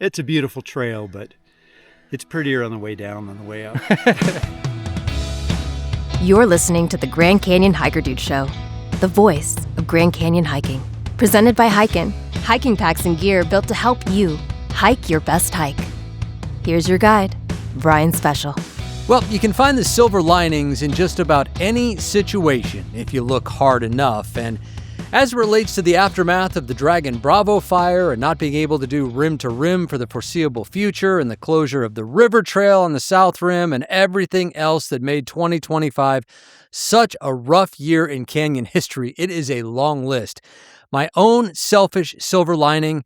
It's a beautiful trail, but it's prettier on the way down than the way up. You're listening to the Grand Canyon Hiker Dude Show, the voice of Grand Canyon hiking. Presented by Hiken, hiking packs and gear built to help you hike your best hike. Here's your guide, Brian Special. Well, you can find the silver linings in just about any situation if you look hard enough. And as it relates to the aftermath of the Dragon Bravo fire and not being able to do rim to rim for the foreseeable future and the closure of the river trail on the South Rim and everything else that made 2025 such a rough year in canyon history, it is a long list. My own selfish silver lining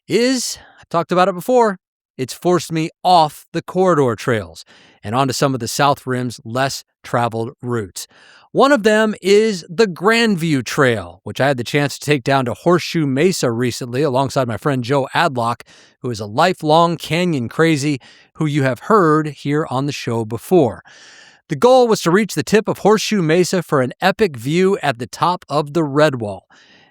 is, I've talked about it before, it's forced me off the corridor trails and onto some of the South Rim's less traveled routes. One of them is the Grandview Trail, which I had the chance to take down to Horseshoe Mesa recently alongside my friend Joe Adlock, who is a lifelong canyon crazy who you have heard here on the show before. The goal was to reach the tip of Horseshoe Mesa for an epic view at the top of the Redwall,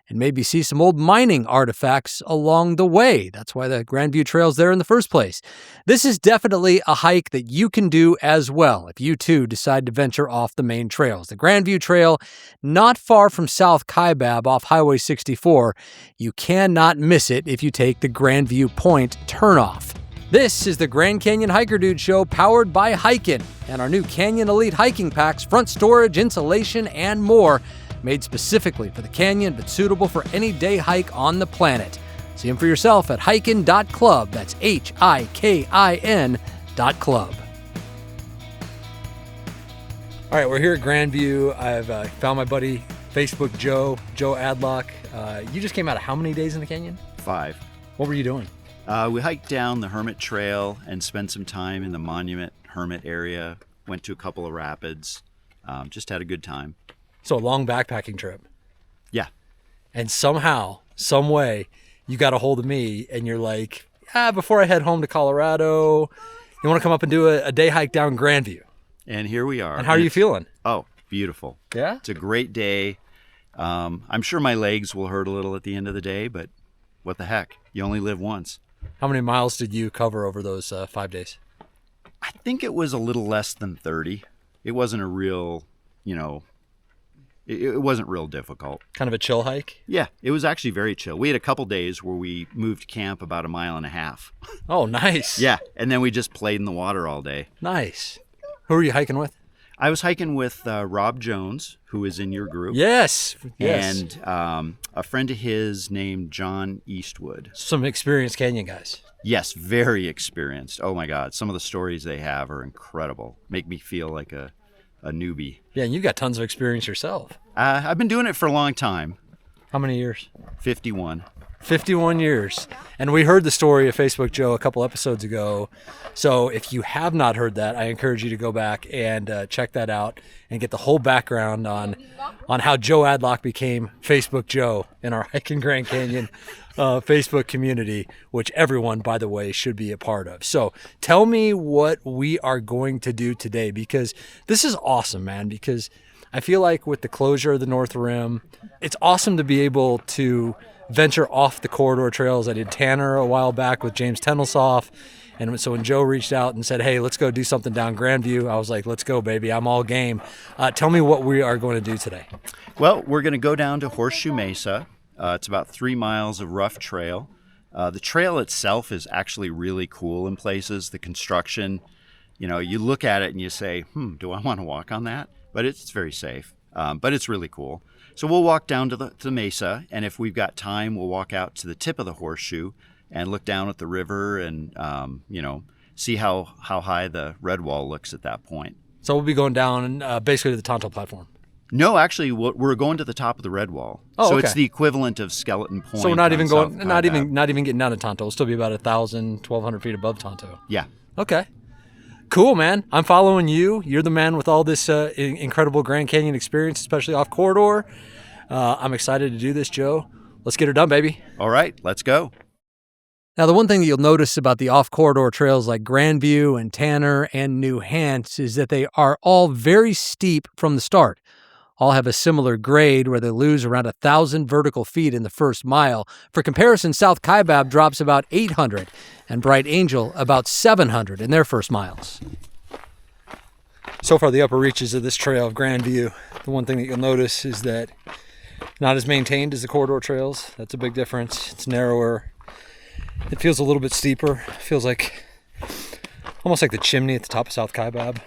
and maybe see some old mining artifacts along the way. That's why the Grandview Trail's there in the first place. This is definitely a hike that you can do as well if you too decide to venture off the main trails. The Grandview Trail, not far from South Kaibab off Highway 64. You cannot miss it if you take the Grandview Point turnoff. This is the Grand Canyon Hiker Dude Show powered by Hiken and our new Canyon Elite hiking packs, front storage, insulation, and more. Made specifically for the canyon, but suitable for any day hike on the planet. See them for yourself at hikin.club. That's HIKIN.club. All right, we're here at Grandview. I've found my buddy, Facebook Joe Adlock. You just came out of how many days in the canyon? 5. What were you doing? We hiked down the Hermit Trail and spent some time in the Monument Hermit area. Went to a couple of rapids. Just had a good time. So a long backpacking trip. Yeah. And somehow, some way, you got a hold of me and you're like, before I head home to Colorado, you want to come up and do a day hike down Grandview. And here we are. And how are you feeling? Oh, beautiful. Yeah? It's a great day. I'm sure my legs will hurt a little at the end of the day, but what the heck? You only live once. How many miles did you cover over those 5 days? I think it was a little less than 30. It wasn't a real, it wasn't real difficult. Kind of a chill hike? Yeah, it was actually very chill. We had a couple days where we moved camp about 1.5 miles. Oh, nice. Yeah, and then we just played in the water all day. Nice. Who are you hiking with? I was hiking with Rob Jones, who is in your group. Yes. And a friend of his named John Eastwood. Some experienced canyon guys. Yes, very experienced. Oh my God, some of the stories they have are incredible. Make me feel like a newbie. Yeah, and you've got tons of experience yourself. I've been doing it for a long time. How many years? 51. 51 years. And we heard the story of Facebook Joe a couple episodes ago. So if you have not heard that, I encourage you to go back and check that out and get the whole background on how Joe Adlock became Facebook Joe in our Hiking Grand Canyon Facebook community, which everyone, by the way, should be a part of. So tell me what we are going to do today, because this is awesome, man, because I feel like with the closure of the North Rim, it's awesome to be able to venture off the corridor trails. I did Tanner a while back with James Tenelsoff. And so when Joe reached out and said, hey, let's go do something down Grandview, I was like, let's go, baby. I'm all game. Tell me what we are going to do today. Well, we're going to go down to Horseshoe Mesa. It's about 3 miles of rough trail. The trail itself is actually really cool in places. The construction, you look at it and you say, do I want to walk on that? But it's very safe. But it's really cool. So we'll walk down to the mesa, and if we've got time, we'll walk out to the tip of the horseshoe and look down at the river and, see how high the Redwall looks at that point. So we'll be going down basically to the Tonto platform. No, actually, we're going to the top of the Redwall. Oh, so okay. It's the equivalent of Skeleton Point. So we're not even going, not even getting down to Tonto. We'll still be about 1,200 feet above Tonto. Yeah. Okay. Cool, man. I'm following you. You're the man with all this incredible Grand Canyon experience, especially off corridor. I'm excited to do this, Joe. Let's get her done, baby. All right, let's go. Now, the one thing that you'll notice about the off-corridor trails like Grandview and Tanner and New Hants is that they are all very steep from the start. all have a similar grade where they lose around 1,000 vertical feet in the first mile. For comparison, South Kaibab drops about 800 and Bright Angel about 700 in their first miles. So far, the upper reaches of this trail of Grandview, the one thing that you'll notice is that not as maintained as the corridor trails. That's a big difference. It's narrower. It feels a little bit steeper. It feels like almost like the chimney at the top of South Kaibab.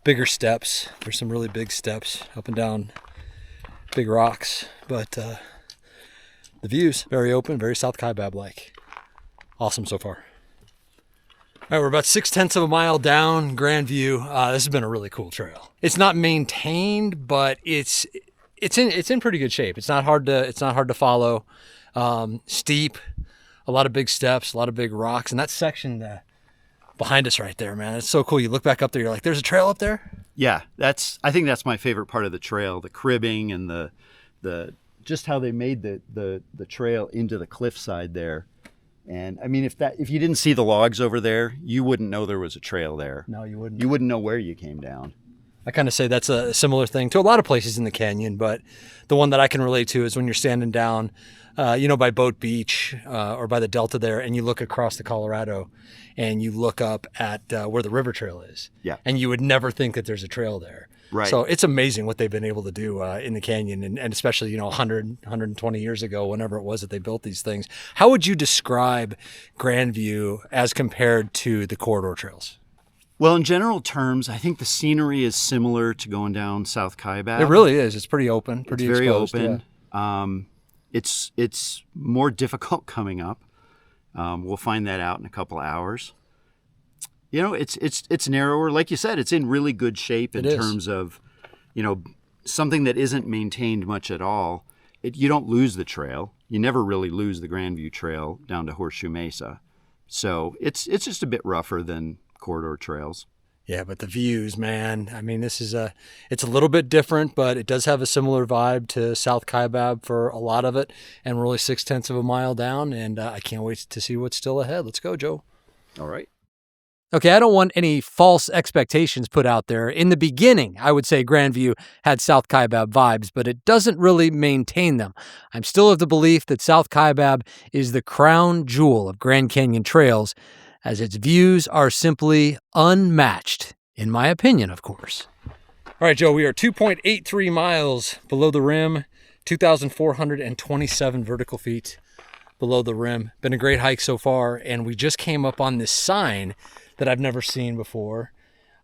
Bigger steps. There's some really big steps up and down big rocks, but the view's very open, very South Kaibab-like. Awesome so far. All right, we're about 0.6 of a mile down Grandview. This has been a really cool trail. It's not maintained, but it's in pretty good shape. It's not hard to follow. Steep, a lot of big steps, a lot of big rocks, and that section behind us right there, man, it's so cool. You look back up there, you're like, "There's a trail up there." Yeah, I think that's my favorite part of the trail: the cribbing and the just how they made the trail into the cliffside there. And I mean, if you didn't see the logs over there, you wouldn't know there was a trail there. No, you wouldn't. You wouldn't know where you came down. I kind of say that's a similar thing to a lot of places in the canyon, but the one that I can relate to is when you're standing down, by Boat Beach or by the Delta there, and you look across the Colorado, and you look up at where the river trail is. Yeah. And you would never think that there's a trail there. Right. So it's amazing what they've been able to do in the canyon, and especially 120 years ago, whenever it was that they built these things. How would you describe Grandview as compared to the corridor trails? Well, in general terms, I think the scenery is similar to going down South Kaibab. It really is. It's pretty open, pretty very exposed, open. yeah. It's more difficult coming up. We'll find that out in a couple hours. It's narrower. Like you said, it's in really good shape in terms of, something that isn't maintained much at all. You don't lose the trail. You never really lose the Grandview Trail down to Horseshoe Mesa. So it's just a bit rougher than corridor trails. Yeah, but the views, man. I mean, it's a little bit different, but it does have a similar vibe to South Kaibab for a lot of it, and we're only 0.6 of a mile down, and I can't wait to see what's still ahead. Let's go, Joe. All right. Okay, I don't want any false expectations put out there. In the beginning, I would say Grandview had South Kaibab vibes, but it doesn't really maintain them. I'm still of the belief that South Kaibab is the crown jewel of Grand Canyon trails, as its views are simply unmatched, in my opinion, of course. All right, Joe, we are 2.83 miles below the rim, 2,427 vertical feet below the rim. Been a great hike so far, and we just came up on this sign that I've never seen before,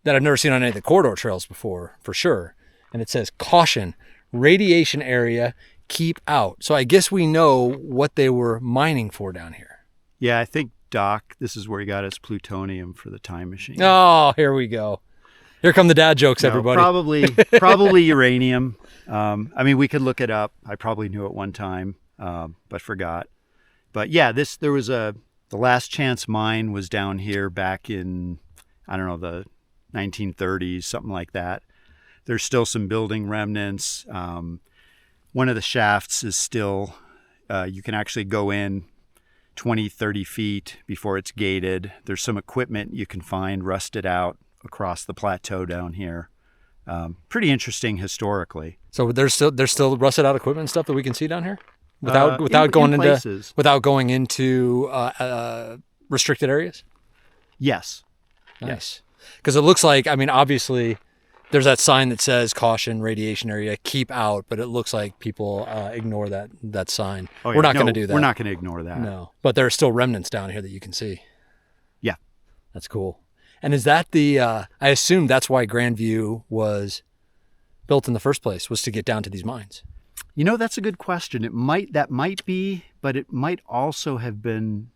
that I've never seen on any of the corridor trails before, for sure. And it says, "Caution, radiation area, keep out." So I guess we know what they were mining for down here. Yeah, I think Doc, this is where he got his plutonium for the time machine. Oh, here we go. Here come the dad jokes, everybody. Probably uranium. I mean, we could look it up. I probably knew it one time, but forgot. But yeah, the last chance mine was down here back in, I don't know, the 1930s, something like that. There's still some building remnants. One of the shafts is still, you can actually go in 20, 30 feet before it's gated. There's some equipment you can find rusted out across the plateau down here. Pretty interesting historically. So there's still rusted out equipment and stuff that we can see down here without going into restricted areas? Yes. Nice. Because it looks like, I mean, obviously there's that sign that says "Caution, radiation area, keep out," but it looks like people ignore that sign. Oh, yeah. We're not going to do that. We're not going to ignore that. No. But there are still remnants down here that you can see. Yeah. That's cool. And is that I assume that's why Grandview was built in the first place, was to get down to these mines. That's a good question. That might be, but it might also have been.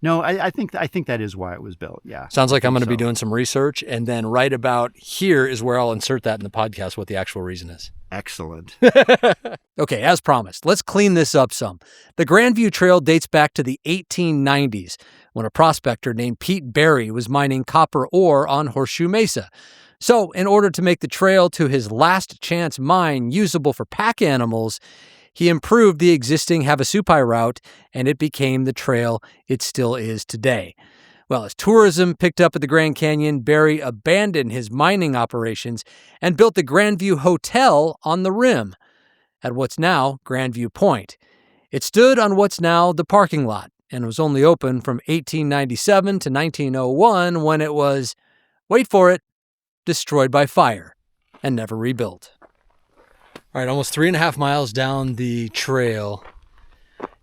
No, I think that is why it was built. Yeah. Sounds like I'm going to be doing some research, and then right about here is where I'll insert that in the podcast, what the actual reason is. Excellent. Okay, as promised, let's clean this up some. The Grandview Trail dates back to the 1890s, when a prospector named Pete Berry was mining copper ore on Horseshoe Mesa. So, in order to make the trail to his last chance mine usable for pack animals, he improved the existing Havasupai route, and it became the trail it still is today. Well, as tourism picked up at the Grand Canyon, Barry abandoned his mining operations and built the Grandview Hotel on the rim at what's now Grandview Point. It stood on what's now the parking lot and was only open from 1897 to 1901 when it was, wait for it, destroyed by fire and never rebuilt. All right, almost 3.5 miles down the trail,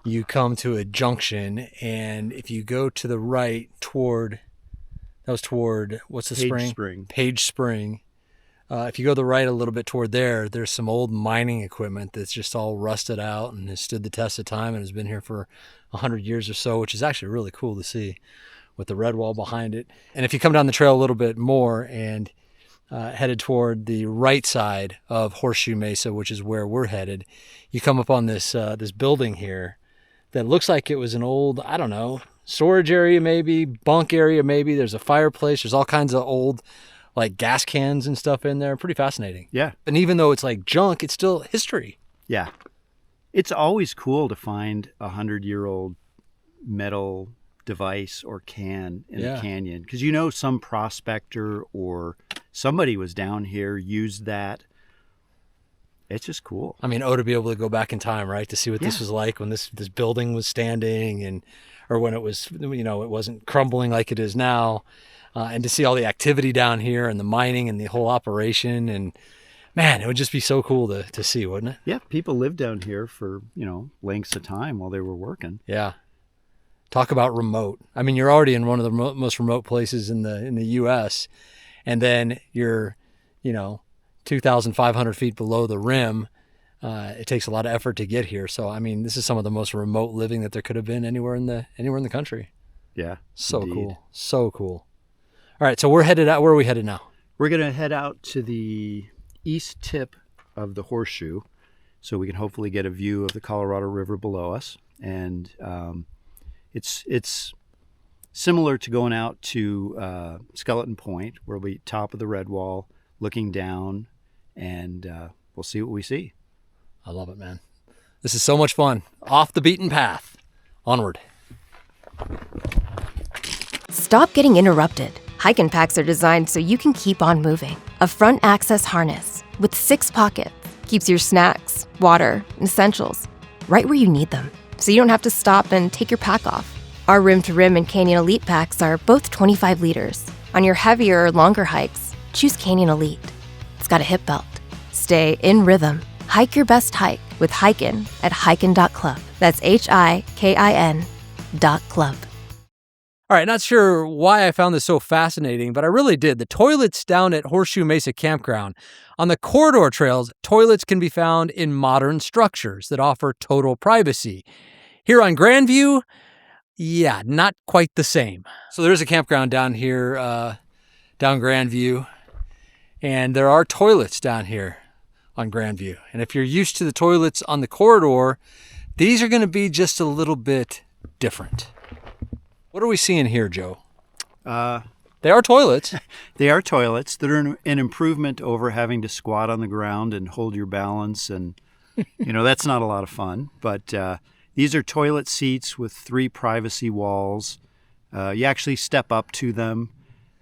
you come to a junction, and if you go to the right toward, what's the spring? Page Spring. If you go to the right a little bit toward there's some old mining equipment that's just all rusted out and has stood the test of time and has been here for 100 years or so, which is actually really cool to see with the Redwall behind it. And if you come down the trail a little bit more and headed toward the right side of Horseshoe Mesa, which is where we're headed, you come up on this building here that looks like it was an old, I don't know, storage area maybe, bunk area maybe. There's a fireplace. There's all kinds of old like gas cans and stuff in there. Pretty fascinating. Yeah. And even though it's like junk, it's still history. Yeah. It's always cool to find 100-year-old metal device or can in a canyon, because you know some prospector or somebody was down here, used that. It's just cool. I mean, to be able to go back in time, right, to see what this was like when this building was standing, or when it was, it wasn't crumbling like it is now, and to see all the activity down here and the mining and the whole operation, and man, it would just be so cool to see, wouldn't it? Yeah, people lived down here for lengths of time while they were working. Yeah. Talk about remote. I mean, you're already in one of the most remote places in the U.S., and then you're, 2,500 feet below the rim. It takes a lot of effort to get here. So, I mean, this is some of the most remote living that there could have been anywhere in the country. Yeah. So indeed. cool. So cool. All right. So we're headed out. Where are we headed now? We're going to head out to the east tip of the Horseshoe so we can hopefully get a view of the Colorado River below us. And it's similar to going out to Skeleton Point, where we top of the Redwall, looking down, and we'll see what we see. I love it, man. This is so much fun. Off the beaten path. Onward. Stop getting interrupted. Hiking packs are designed so you can keep on moving. A front access harness with 6 pockets keeps your snacks, water, and essentials right where you need them, so you don't have to stop and take your pack off. Our Rim to Rim and Canyon Elite packs are both 25 liters. On your heavier or longer hikes, choose Canyon Elite. It's got a hip belt. Stay in rhythm. Hike your best hike with Hikin at hikin.club. That's HIKIN.club. All right, not sure why I found this so fascinating, but I really did. The toilets down at Horseshoe Mesa Campground. On the corridor trails, toilets can be found in modern structures that offer total privacy. Here on Grandview, yeah, not quite the same. So there's a campground down here, down Grandview, and there are toilets down here on Grandview. And if you're used to the toilets on the corridor, these are going to be just a little bit different. What are we seeing here, Joe? They are toilets. They are toilets that are an improvement over having to squat on the ground and hold your balance. And, that's not a lot of fun. But these are toilet seats with 3 privacy walls. You actually step up to them.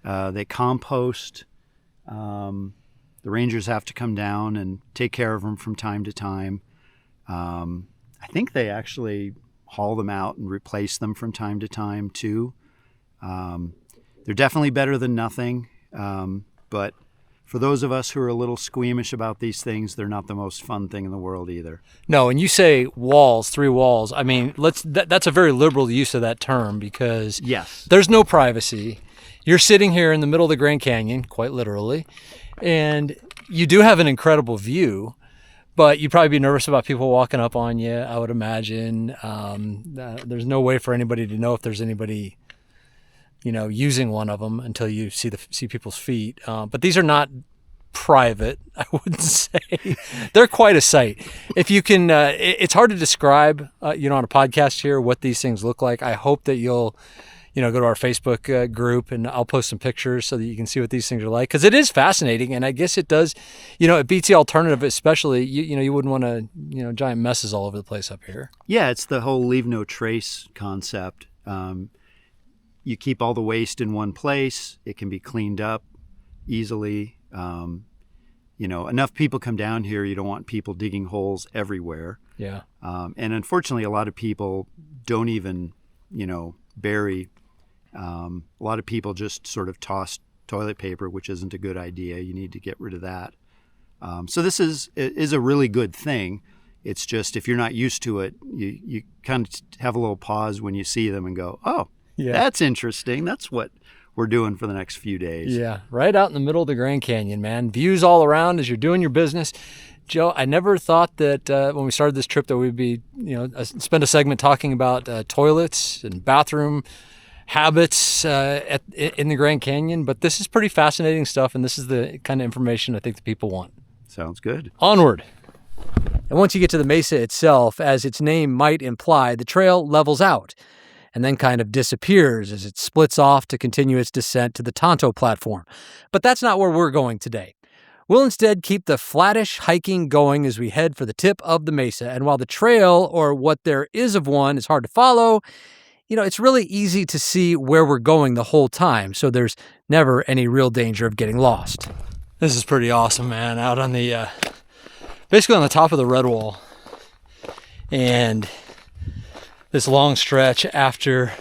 They compost. The rangers have to come down and take care of them from time to time. I think they actually haul them out and replace them from time to time too. They're definitely better than nothing, but for those of us who are a little squeamish about these things, they're not the most fun thing in the world either. No, and you say walls, 3 walls. I mean, that's a very liberal use of that term, because yes, there's no privacy. You're sitting here in the middle of the Grand Canyon, quite literally, and you do have an incredible view. But you'd probably be nervous about people walking up on you, I would imagine. There's no way for anybody to know if there's anybody, using one of them until you see people's feet. But these are not private, I wouldn't say. They're quite a sight. If you can, it's hard to describe, on a podcast here what these things look like. I hope that you'll go to our Facebook group, and I'll post some pictures so that you can see what these things are like, because it is fascinating. And I guess it does, it beats the alternative, especially, you wouldn't want to, giant messes all over the place up here. Yeah, it's the whole leave no trace concept. you keep all the waste in one place. It can be cleaned up easily. Enough people come down here. You don't want people digging holes everywhere. Yeah. And unfortunately, a lot of people don't even, bury. A lot of people just sort of toss toilet paper, which isn't a good idea. You need to get rid of that. So this is a really good thing. It's just if you're not used to it, you kind of have a little pause when you see them and go, oh, Yeah. that's interesting. That's what we're doing for the next few days. Yeah, right out in the middle of the Grand Canyon, man. Views all around as you're doing your business. Joe, I never thought that when we started this trip that we'd be, spend a segment talking about toilets and bathroom habits in the Grand Canyon. But this is pretty fascinating stuff, and this is the kind of information I think the people want. Sounds good. Onward. And once you get to the mesa itself, as its name might imply, the trail levels out and then kind of disappears as it splits off to continue its descent to the Tonto platform. But that's not where we're going today. We'll instead keep the flattish hiking going as we head for the tip of the mesa. And while the trail, or what there is of one, is hard to follow, it's really easy to see where we're going the whole time, so there's never any real danger of getting lost. This is pretty awesome, man, out on the, basically on the top of the Redwall. And this long stretch after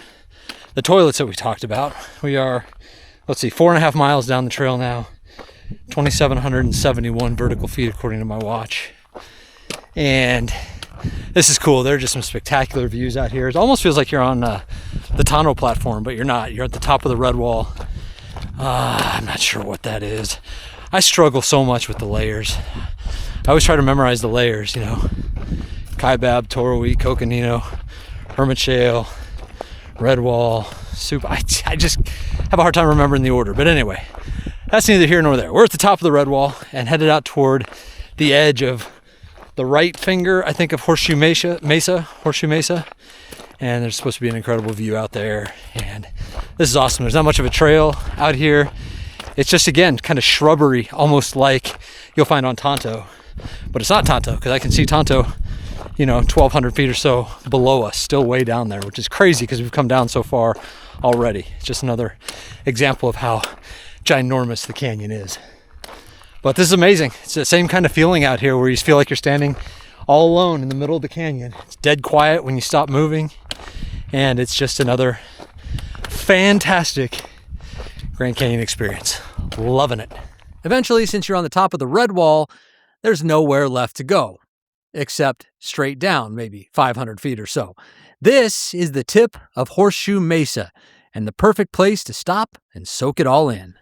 the toilets that we talked about. We are, 4.5 miles down the trail now. 2,771 vertical feet according to my watch. And this is cool. There are just some spectacular views out here. It almost feels like you're on the Tonto platform, but you're not. You're at the top of the Redwall. I'm not sure what that is. I struggle so much with the layers. I always try to memorize the layers, Kaibab, Torowi, Coconino, Hermit Shale, Redwall, Soup. I just have a hard time remembering the order. But anyway, that's neither here nor there. We're at the top of the Redwall and headed out toward the edge of the right finger, I think, of Horseshoe Mesa. And there's supposed to be an incredible view out there. And this is awesome. There's not much of a trail out here. It's just, again, kind of shrubbery, almost like you'll find on Tonto. But it's not Tonto, because I can see Tonto 1,200 feet or so below us, still way down there, which is crazy because we've come down so far already. It's just another example of how ginormous the canyon is. But this is amazing. It's the same kind of feeling out here where you feel like you're standing all alone in the middle of the canyon. It's dead quiet when you stop moving, and it's just another fantastic Grand Canyon experience. Loving it. Eventually, since you're on the top of the Redwall, there's nowhere left to go, except straight down, maybe 500 feet or so. This is the tip of Horseshoe Mesa, and the perfect place to stop and soak it all in.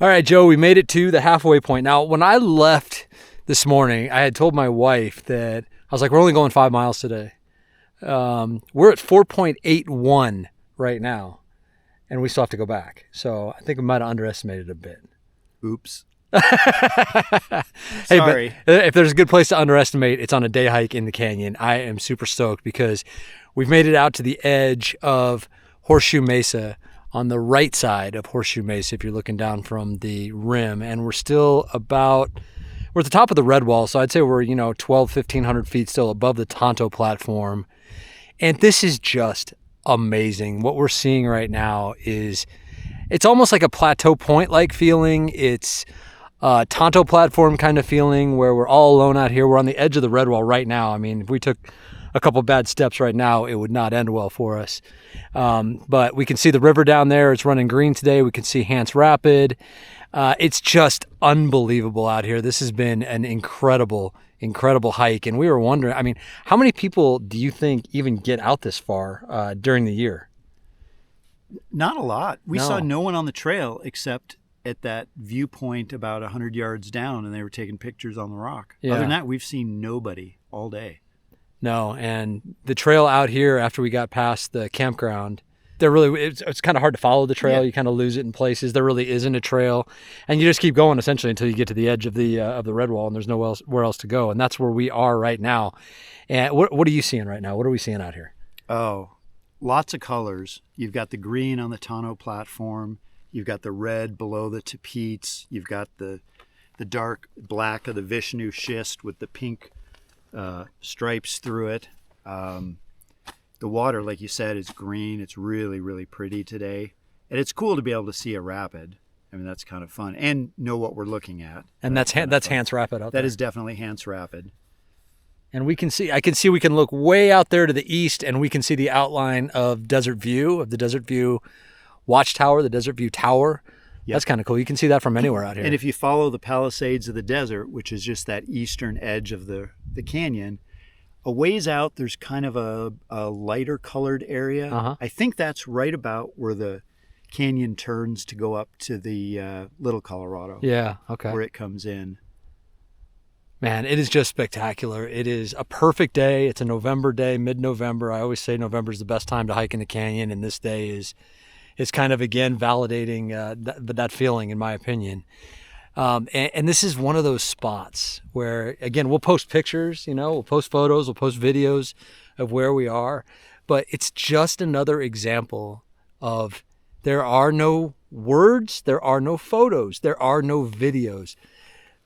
All right, Joe, we made it to the halfway point. Now, when I left this morning, I had told my wife that, I was like, we're only going 5 miles today. We're at 4.81 right now, and we still have to go back. So I think we might have underestimated a bit. Oops. Hey, Sorry. but if there's a good place to underestimate, it's on a day hike in the canyon. I am super stoked because we've made it out to the edge of Horseshoe Mesa, on the right side of Horseshoe Mesa if you're looking down from the rim, and we're at the top of the Redwall, so I'd say we're 1,500 feet still above the Tonto platform. And this is just amazing. What we're seeing right now it's almost like a plateau point like feeling. It's Tonto platform kind of feeling where we're all alone out here. We're on the edge of the Redwall right now. I mean, if we took a couple bad steps right now, it would not end well for us. But we can see the river down there. It's running green today. We can see Hance Rapid. It's just unbelievable out here. This has been an incredible hike. And we were wondering, how many people do you think even get out this far during the year? Not a lot. We No. saw no one on the trail except at that viewpoint about 100 yards down, and they were taking pictures on the rock. Yeah. Other than that, we've seen nobody all day. No, and the trail out here after we got past the campground, it's kind of hard to follow the trail. Yeah. You kind of lose it in places. There really isn't a trail, and you just keep going essentially until you get to the edge of the Redwall, and there's nowhere else to go. And that's where we are right now. And what are you seeing right now? What are we seeing out here? Oh, lots of colors. You've got the green on the Tonto platform. You've got the red below the tapeats. You've got the dark black of the Vishnu schist with the pink stripes through it. The water, like you said, is green. It's really, really pretty today. And it's cool to be able to see a rapid. I mean, that's kind of fun. And know what we're looking at. And that's Hance Rapid out there. That is definitely Hance Rapid. And we can see look way out there to the east, and we can see the outline of Desert View, of the Desert View Watchtower, the Desert View Tower. Yep. That's kind of cool. You can see that from anywhere out here. And if you follow the Palisades of the Desert, which is just that eastern edge of the canyon, a ways out, there's kind of a lighter colored area. Uh-huh. I think that's right about where the canyon turns to go up to the Little Colorado. Yeah, okay. Where it comes in. Man, it is just spectacular. It is a perfect day. It's a November day, mid-November. I always say November is the best time to hike in the canyon, and this day is kind of, again, validating that feeling, in my opinion. And this is one of those spots where, again, we'll post pictures, we'll post photos, we'll post videos of where we are, but it's just another example of there are no words, there are no photos, there are no videos.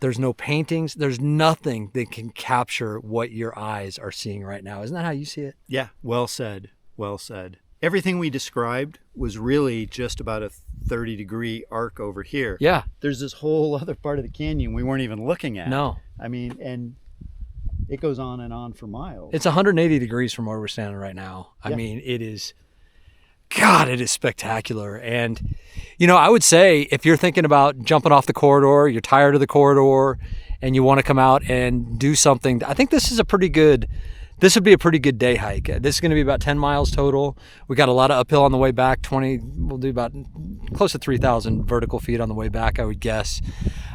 There's no paintings. There's nothing that can capture what your eyes are seeing right now. Isn't that how you see it? Yeah, well said. Well said. Everything we described was really just about a 30-degree arc over here. Yeah. There's this whole other part of the canyon we weren't even looking at. No. I mean, and it goes on and on for miles. It's 180 degrees from where we're standing right now. I mean, it is spectacular. And, I would say if you're thinking about jumping off the corridor, you're tired of the corridor, and you want to come out and do something, I think this would be a pretty good day hike. This is going to be about 10 miles total. We got a lot of uphill on the way back, we'll do about close to 3,000 vertical feet on the way back, I would guess.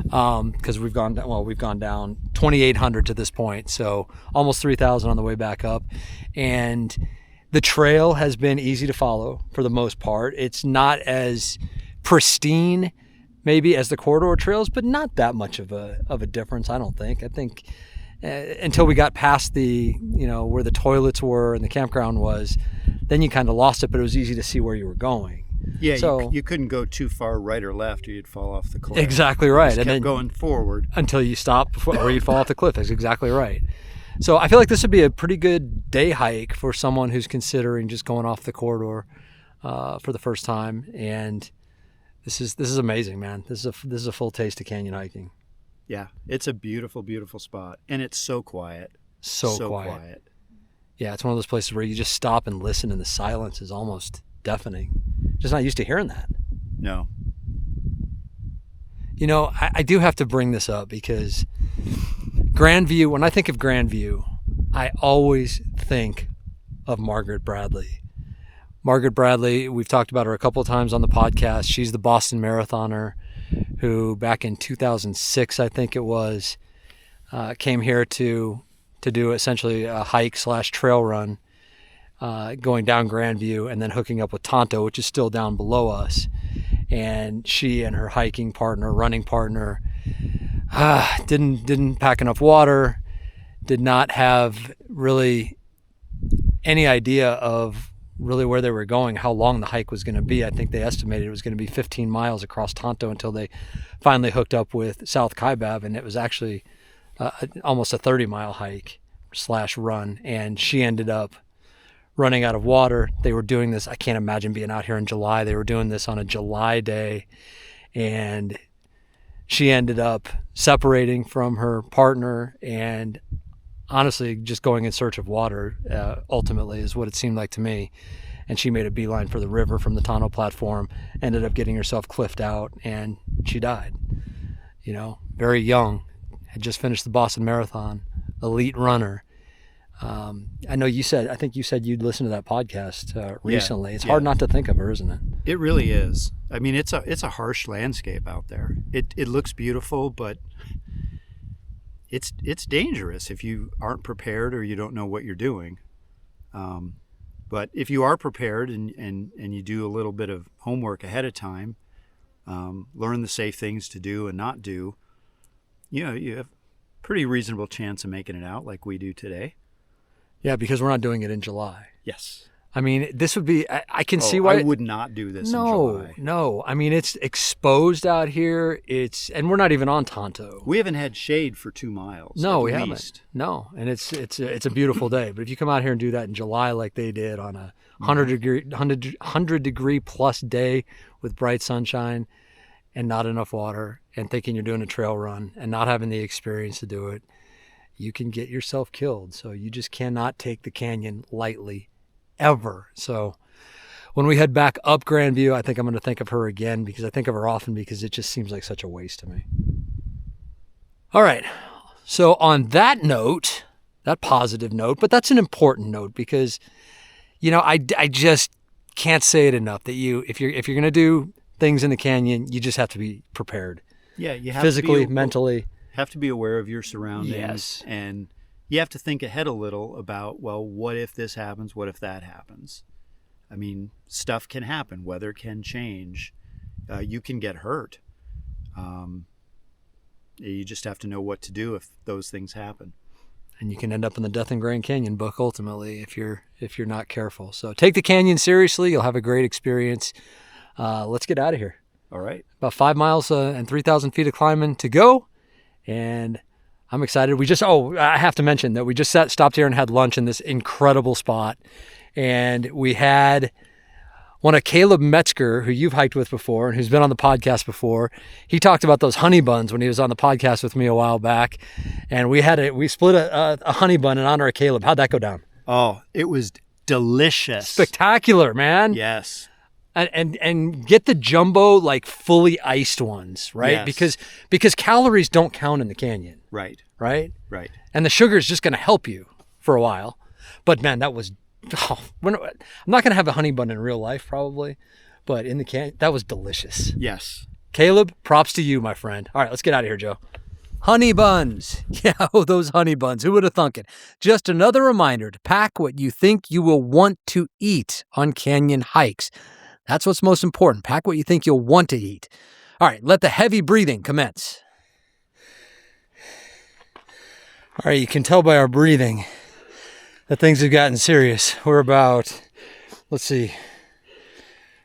Because we've gone down 2,800 to this point. So almost 3,000 on the way back up. And the trail has been easy to follow for the most part. It's not as pristine maybe as the corridor trails, but not that much of a difference, I don't think. I think until we got past the, where the toilets were and the campground was, then you kind of lost it, but it was easy to see where you were going. Yeah, so, you couldn't go too far right or left or you'd fall off the cliff. Exactly right. Just kept going forward. Until you stop or you'd fall off the cliff. That's exactly right. So I feel like this would be a pretty good day hike for someone who's considering just going off the corridor for the first time. And this is amazing, man. This is a full taste of canyon hiking. Yeah, it's a beautiful, beautiful spot, and it's so quiet. So quiet. Yeah, it's one of those places where you just stop and listen, and the silence is almost deafening. Just not used to hearing that. No. I do have to bring this up because Grandview, when I think of Grandview, I always think of Margaret Bradley. Margaret Bradley, we've talked about her a couple of times on the podcast. She's the Boston marathoner who back in 2006, I think it was, came here to do essentially a hike/trail run, going down Grandview and then hooking up with Tonto, which is still down below us. And she and her running partner, didn't pack enough water, did not have really any idea of really where they were going, how long the hike was going to be. I think they estimated it was going to be 15 miles across Tonto until they finally hooked up with South Kaibab, and it was actually almost a 30-mile hike/run, and she ended up running out of water. They were doing this, I can't imagine being out here in July. They were doing this on a July day, and she ended up separating from her partner and honestly just going in search of water, ultimately, is what it seemed like to me. And she made a beeline for the river from the Tonto platform, ended up getting herself cliffed out, and she died. Very young, had just finished the Boston Marathon, elite runner. I think you said you'd listen to that podcast recently. It's hard not to think of her, isn't it? It really is. I mean, it's a harsh landscape out there. It looks beautiful, but it's dangerous if you aren't prepared or you don't know what you're doing. But if you are prepared and you do a little bit of homework ahead of time, learn the safe things to do and not do, you have a pretty reasonable chance of making it out like we do today. Yeah, because we're not doing it in July. Yes. I mean, this would be, I can see why. I would not do this in July. No. I mean, it's exposed out here. And we're not even on Tonto. We haven't had shade for 2 miles. No, we haven't. haven't. No. And it's a beautiful day. But if you come out here and do that in July like they did on a 100 degree plus day with bright sunshine and not enough water and thinking you're doing a trail run and not having the experience to do it, you can get yourself killed. So you just cannot take the canyon lightly ever. So when we head back up Grandview, I think I'm going to think of her again, because I think of her often because it just seems like such a waste to me. All right. So on that note, that positive note, but that's an important note because, you know, I just can't say it enough that if you're going to do things in the canyon, you just have to be prepared. Yeah, you have physically, to be, mentally. Have to be aware of your surroundings. Yes. And you have to think ahead a little about, well, what if this happens? What if that happens? I mean, stuff can happen. Weather can change. You can get hurt. You just have to know what to do if those things happen. And you can end up in the Death in Grand Canyon book ultimately if you're not careful. So take the canyon seriously. You'll have a great experience. Let's get out of here. All right. About 5 miles and 3,000 feet of climbing to go. And I'm excited. I have to mention that we just stopped here and had lunch in this incredible spot. And we had one of Caleb Metzger, who you've hiked with before and who's been on the podcast before. He talked about those honey buns when he was on the podcast with me a while back. And we split a honey bun in honor of Caleb. How'd that go down? Oh, it was delicious. Spectacular, man. Yes. And get the jumbo, like fully iced ones, right? Yes. Because calories don't count in the canyon. Right. Right? Right. And the sugar is just going to help you for a while. But man, I'm not going to have a honey bun in real life probably, but in the canyon, that was delicious. Yes. Caleb, props to you, my friend. All right, let's get out of here, Joe. Honey buns. Yeah, those honey buns. Who would have thunk it? Just another reminder to pack what you think you will want to eat on canyon hikes. That's what's most important. Pack what you think you'll want to eat. All right, let the heavy breathing commence. All right, you can tell by our breathing that things have gotten serious. We're about,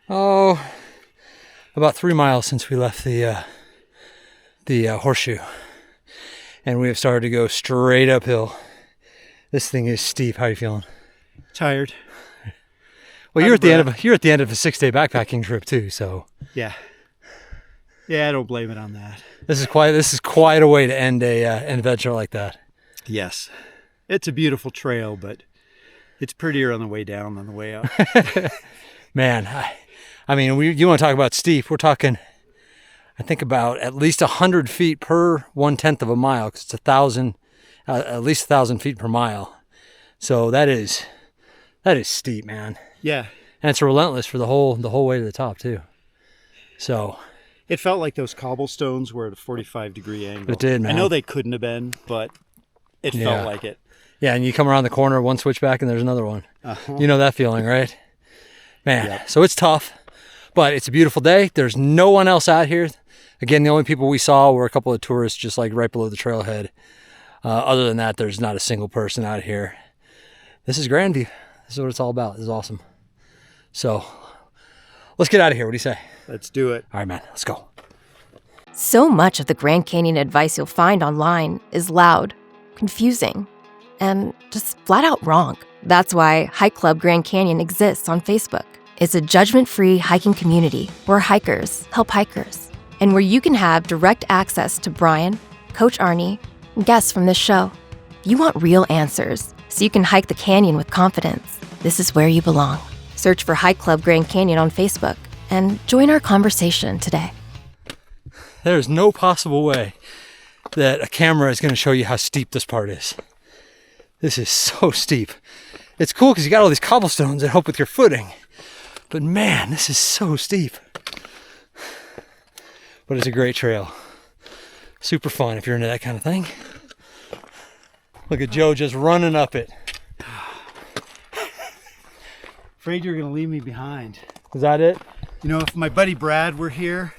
about 3 miles since we left the Horseshoe. And we have started to go straight uphill. This thing is steep. How are you feeling? Tired. Well, you're at the end of a 6-day backpacking trip too, so. Yeah. Yeah, I don't blame it on that. This is quite a way to end an adventure like that. Yes. It's a beautiful trail, but it's prettier on the way down than the way up. Man, I mean, you want to talk about steep? We're talking, I think, about at least 100 feet per 1/10 of a mile, because it's at least 1,000 feet per mile. So that is steep, man. Yeah. And it's relentless for the whole way to the top too. So it felt like those cobblestones were at a 45-degree angle. It did, man. I know they couldn't have been, but it felt like it. Yeah, and you come around the corner, one switchback, and there's another one. Uh-huh. You know that feeling, right? Man, Yep. So it's tough, but it's a beautiful day. There's no one else out here. Again, the only people we saw were a couple of tourists just like right below the trailhead. Other than that, there's not a single person out here. This is Grandview. This is what it's all about. This is awesome. So let's get out of here. What do you say? Let's do it. All right, man. Let's go. So much of the Grand Canyon advice you'll find online is loud, confusing, and just flat out wrong. That's why Hike Club Grand Canyon exists on Facebook. It's a judgment-free hiking community where hikers help hikers, and where you can have direct access to Brian, Coach Arnie, and guests from this show. You want real answers so you can hike the canyon with confidence. This is where you belong. Search for Hike Club Grand Canyon on Facebook and join our conversation today. There's no possible way that a camera is going to show you how steep this part is. This is so steep. It's cool because you got all these cobblestones that help with your footing. But man, this is so steep. But it's a great trail. Super fun if you're into that kind of thing. Look at Joe just running up it. Afraid you're going to leave me behind. Is that it? You know, if my buddy Brad were here,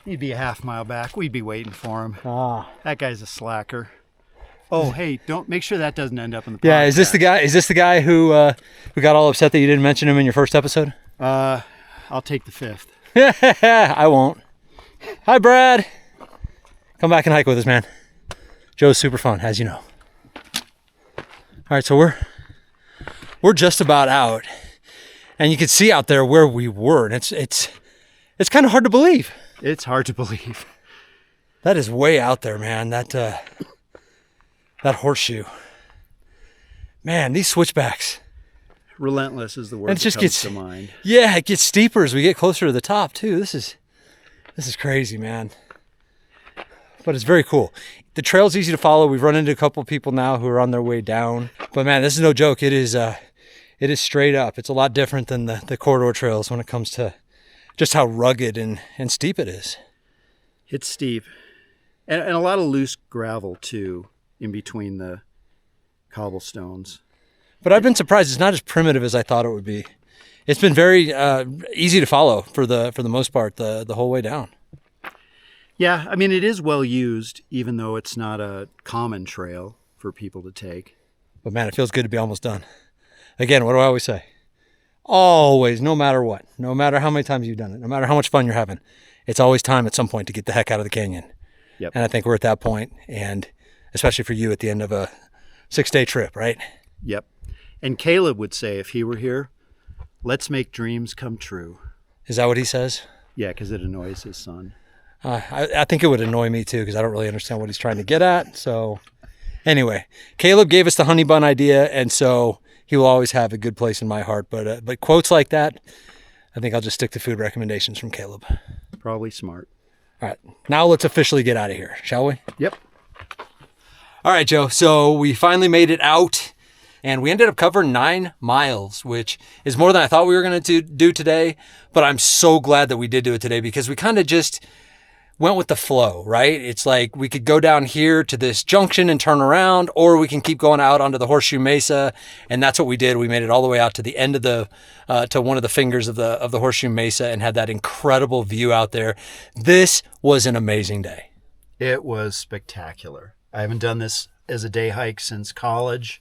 he'd be a half mile back. We'd be waiting for him. Ah, That guy's a slacker. Oh, hey, don't make sure that doesn't end up in the podcast. Yeah, is this the guy who got all upset that you didn't mention him in your first episode? I'll take the fifth. I won't. Hi, Brad. Come back and hike with us, man. Joe's super fun, as you know. All right, so we're just about out, and you can see out there where we were, and it's kind of hard to believe. It's hard to believe. That is way out there, man. That horseshoe. Man, these switchbacks. Relentless is the word And it just that comes gets to mind. Yeah, it gets steeper as we get closer to the top too. This is crazy, man. But it's very cool. The trail's easy to follow. We've run into a couple people now who are on their way down. But man, this is no joke. It is straight up. It's a lot different than the corridor trails when it comes to just how rugged and steep it is. It's steep. And a lot of loose gravel too in between the cobblestones. But I've been surprised it's not as primitive as I thought it would be. It's been very easy to follow for the most part the whole way down. Yeah, I mean, it is well used, even though it's not a common trail for people to take. But man, it feels good to be almost done. Again, what do I always say? Always, no matter what, no matter how many times you've done it, no matter how much fun you're having, it's always time at some point to get the heck out of the canyon. Yep. And I think we're at that point, and especially for you at the end of a 6-day trip, right? Yep. And Caleb would say, if he were here, let's make dreams come true. Is that what he says? Yeah, because it annoys his son. I think it would annoy me too, because I don't really understand what he's trying to get at. So anyway, Caleb gave us the honey bun idea, and so he will always have a good place in my heart. But quotes like that, I think I'll just stick to food recommendations from Caleb. Probably smart. All right, now let's officially get out of here, shall we? Yep. All right, Joe. So we finally made it out, and we ended up covering 9 miles, which is more than I thought we were going to do today. But I'm so glad that we did do it today, because we kind of just went with the flow, right? It's like we could go down here to this junction and turn around, or we can keep going out onto the Horseshoe Mesa, and that's what we did. We made it all the way out to the end of to one of the fingers of the Horseshoe Mesa, and had that incredible view out there. This was an amazing day. It was spectacular. I haven't done this as a day hike since college.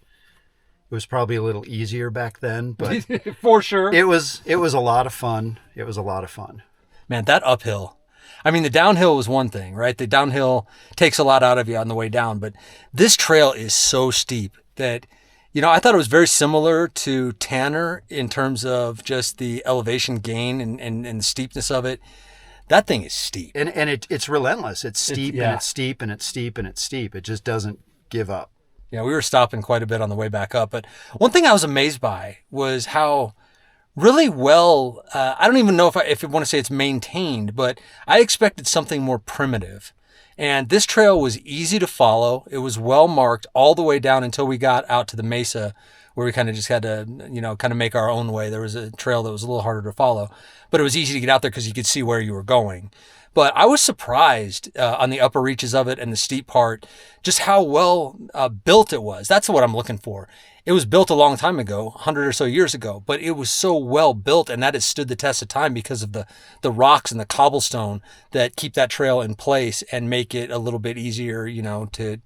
It was probably a little easier back then, but For sure. it was a lot of fun. It was a lot of fun. Man, that uphill. I mean, the downhill was one thing, right? The downhill takes a lot out of you on the way down, but this trail is so steep that, I thought it was very similar to Tanner in terms of just the elevation gain and the steepness of it. That thing is steep. And it's relentless. It's steep yeah. and it's steep and it's steep and it's steep. It just doesn't give up. Yeah, we were stopping quite a bit on the way back up, but one thing I was amazed by was how really well, I don't even know if I want to say it's maintained, but I expected something more primitive. And this trail was easy to follow. It was well marked all the way down until we got out to the mesa, where we kind of just had to, kind of make our own way. There was a trail that was a little harder to follow, but it was easy to get out there because you could see where you were going. But I was surprised on the upper reaches of it and the steep part, just how well built it was. That's what I'm looking for. It was built a long time ago, 100 or so years ago, but it was so well built, and that has stood the test of time because of the rocks and the cobblestone that keep that trail in place and make it a little bit easier, to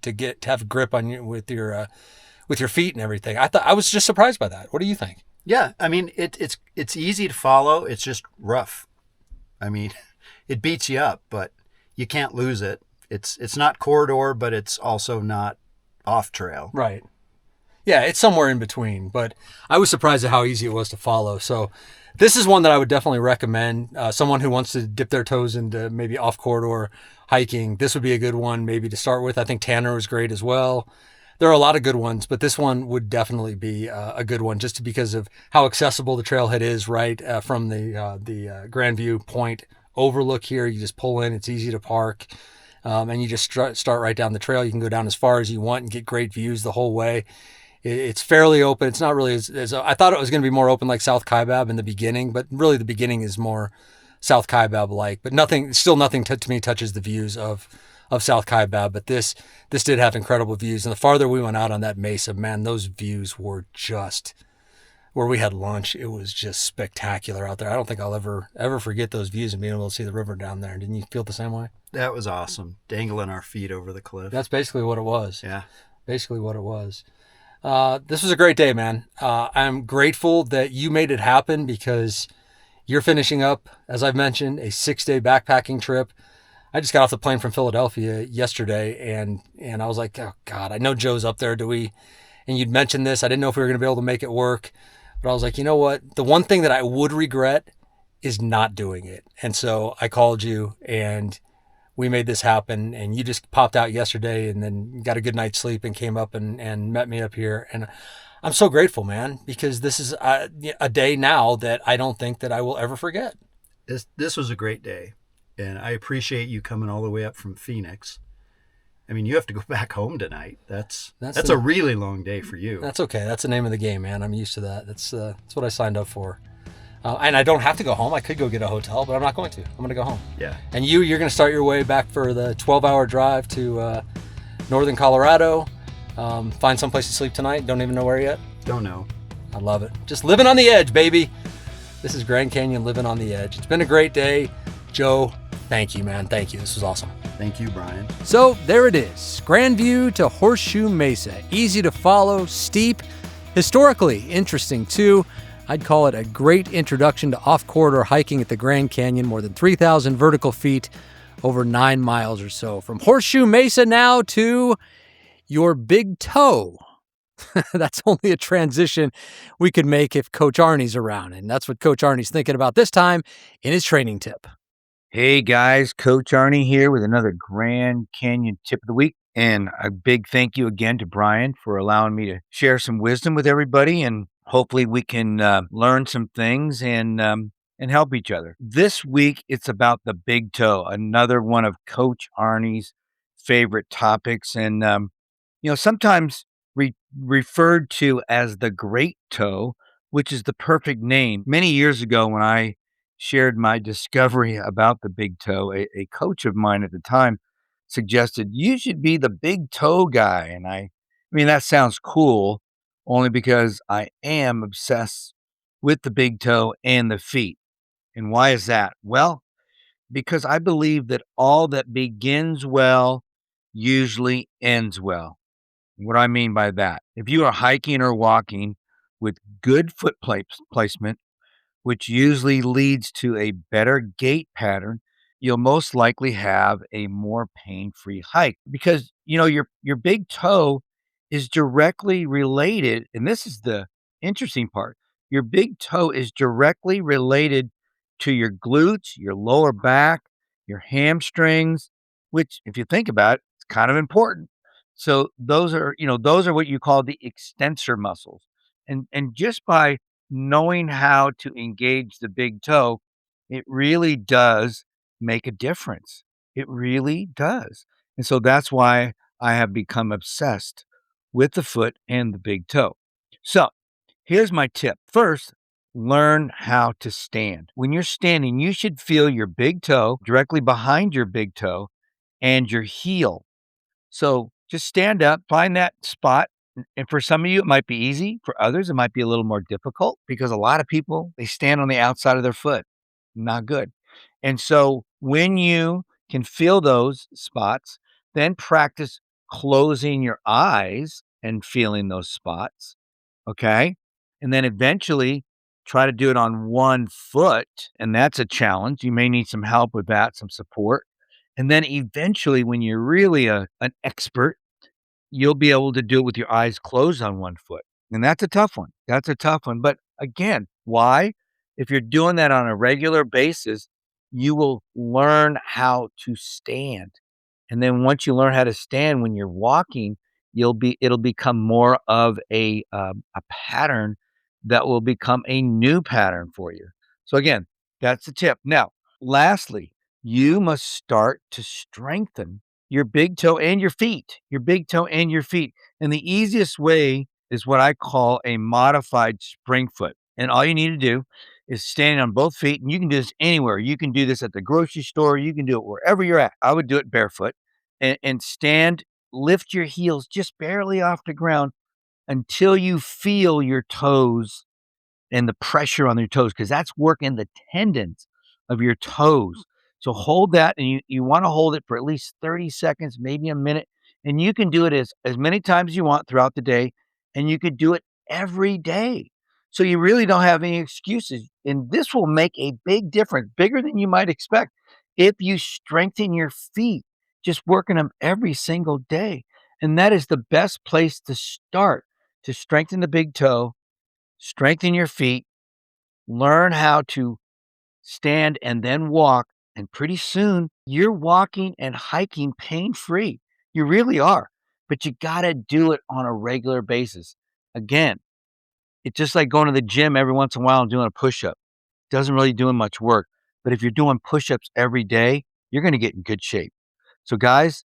have grip on you with your feet and everything. I was just surprised by that. What do you think? Yeah, I mean, it's easy to follow. It's just rough. I mean, it beats you up, but you can't lose it. It's not corridor, but it's also not off trail. Right. Yeah, it's somewhere in between, but I was surprised at how easy it was to follow. So this is one that I would definitely recommend. Someone who wants to dip their toes into maybe off corridor hiking, this would be a good one maybe to start with. I think Tanner was great as well. There are a lot of good ones, but this one would definitely be a good one just because of how accessible the trailhead is, right? From the Grandview Point overlook here, you just pull in, it's easy to park, and you just start right down the trail. You can go down as far as you want and get great views the whole way. It's fairly open. It's not really as I thought it was going to be more open like South Kaibab in the beginning, but really the beginning is more South Kaibab-like. But nothing to me touches the views of South Kaibab. But this did have incredible views. And the farther we went out on that mesa, man, those views were just, where we had lunch, it was just spectacular out there. I don't think I'll ever forget those views and being able to see the river down there. Didn't you feel the same way? That was awesome. Dangling our feet over the cliff. That's basically what it was. Yeah. Basically what it was. This was a great day, man. I'm grateful that you made it happen because you're finishing up, as I've mentioned, a 6-day backpacking trip. I just got off the plane from Philadelphia yesterday, and I was like, oh God, I know Joe's up there. And you'd mentioned this. I didn't know if we were going to be able to make it work, but I was like, you know what? The one thing that I would regret is not doing it. And so I called you, and we made this happen, and you just popped out yesterday and then got a good night's sleep and came up and met me up here. And I'm so grateful, man, because this is a day now that I don't think that I will ever forget. This was a great day, and I appreciate you coming all the way up from Phoenix. I mean, you have to go back home tonight. That's a really long day for you. That's okay. That's the name of the game, man. I'm used to that. That's what I signed up for. And I don't have to go home. I could go get a hotel, but I'm not going to. I'm going to go home. Yeah. And you're going to start your way back for the 12-hour drive to northern Colorado. Find someplace to sleep tonight. Don't even know where yet. Don't know. I love it. Just living on the edge, baby. This is Grand Canyon living on the edge. It's been a great day. Joe, thank you, man. Thank you. This was awesome. Thank you, Brian. So there it is. Grandview to Horseshoe Mesa. Easy to follow, steep, historically interesting too. I'd call it a great introduction to off-corridor hiking at the Grand Canyon, more than 3,000 vertical feet, over 9 miles or so. From Horseshoe Mesa now to your big toe. That's only a transition we could make if Coach Arnie's around, and that's what Coach Arnie's thinking about this time in his training tip. Hey guys, Coach Arnie here with another Grand Canyon tip of the week. And a big thank you again to Brian for allowing me to share some wisdom with everybody. And hopefully we can learn some things and help each other. This week, it's about the big toe, another one of Coach Arnie's favorite topics. And, sometimes referred to as the great toe, which is the perfect name. Many years ago when I shared my discovery about the big toe, a coach of mine at the time suggested you should be the big toe guy. And I mean, that sounds cool only because I am obsessed with the big toe and the feet. And why is that? Well, because I believe that all that begins well usually ends well. What do I mean by that? If you are hiking or walking with good foot placement, which usually leads to a better gait pattern, you'll most likely have a more pain-free hike because, your big toe is directly related, and this is the interesting part. Your big toe is directly related to your glutes, your lower back, your hamstrings, which if you think about it, it's kind of important. So those are what you call the extensor muscles. And just by knowing how to engage the big toe, it really does make a difference. It really does. And so that's why I have become obsessed with the foot and the big toe. So here's my tip. First, learn how to stand. When you're standing, you should feel your big toe directly behind your big toe and your heel. So just stand up, find that spot. And for some of you, it might be easy. For others, it might be a little more difficult because a lot of people, they stand on the outside of their foot. Not good. And so when you can feel those spots, then practice closing your eyes and feeling those spots. Okay. And then eventually try to do it on one foot. And that's a challenge. You may need some help with that, some support. And then eventually, when you're really an expert, you'll be able to do it with your eyes closed on one foot. And that's a tough one. That's a tough one. But again, why? If you're doing that on a regular basis, you will learn how to stand. And then once you learn how to stand when you're walking, it'll become more of a pattern that will become a new pattern for you. So again, that's the tip. Now, lastly, you must start to strengthen your big toe and your feet, And the easiest way is what I call a modified spring foot. And all you need to do is stand on both feet. And you can do this anywhere. You can do this at the grocery store. You can do it wherever you're at. I would do it barefoot and stand, lift your heels just barely off the ground until you feel your toes and the pressure on your toes, because that's working the tendons of your toes. So hold that, and you want to hold it for at least 30 seconds, maybe a minute. And you can do it as many times as you want throughout the day, and you could do it every day. So you really don't have any excuses. And this will make a big difference, bigger than you might expect, if you strengthen your feet, just working them every single day. And that is the best place to start, to strengthen the big toe, strengthen your feet, learn how to stand and then walk. And pretty soon you're walking and hiking pain-free. You really are. But you got to do it on a regular basis. Again, it's just like going to the gym every once in a while and doing a push-up. Doesn't really do much work. But if you're doing push-ups every day, you're going to get in good shape. So guys,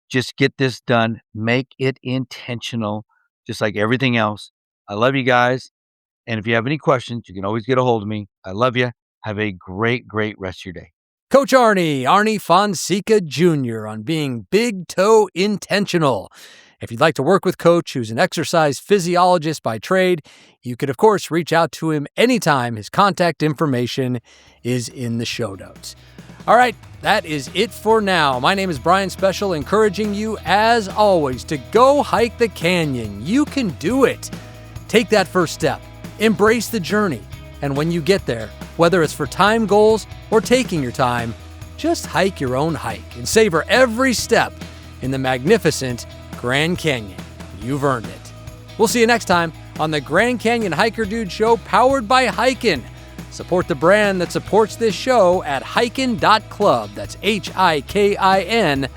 just get this done. Make it intentional, just like everything else. I love you guys. And if you have any questions, you can always get a hold of me. I love you. Have a great, great rest of your day. Coach Arnie Fonseca Jr. on being big toe intentional. If you'd like to work with Coach, who's an exercise physiologist by trade, you could, of course, reach out to him anytime. His contact information is in the show notes. All right, that is it for now. My name is Brian Special, encouraging you, as always, to go hike the canyon. You can do it. Take that first step. Embrace the journey. And when you get there, whether it's for time goals or taking your time, just hike your own hike and savor every step in the magnificent Grand Canyon. You've earned it. We'll see you next time on the Grand Canyon Hiker Dude Show, powered by Hikin'. Support the brand that supports this show at hikin.club. That's HIKIN.club.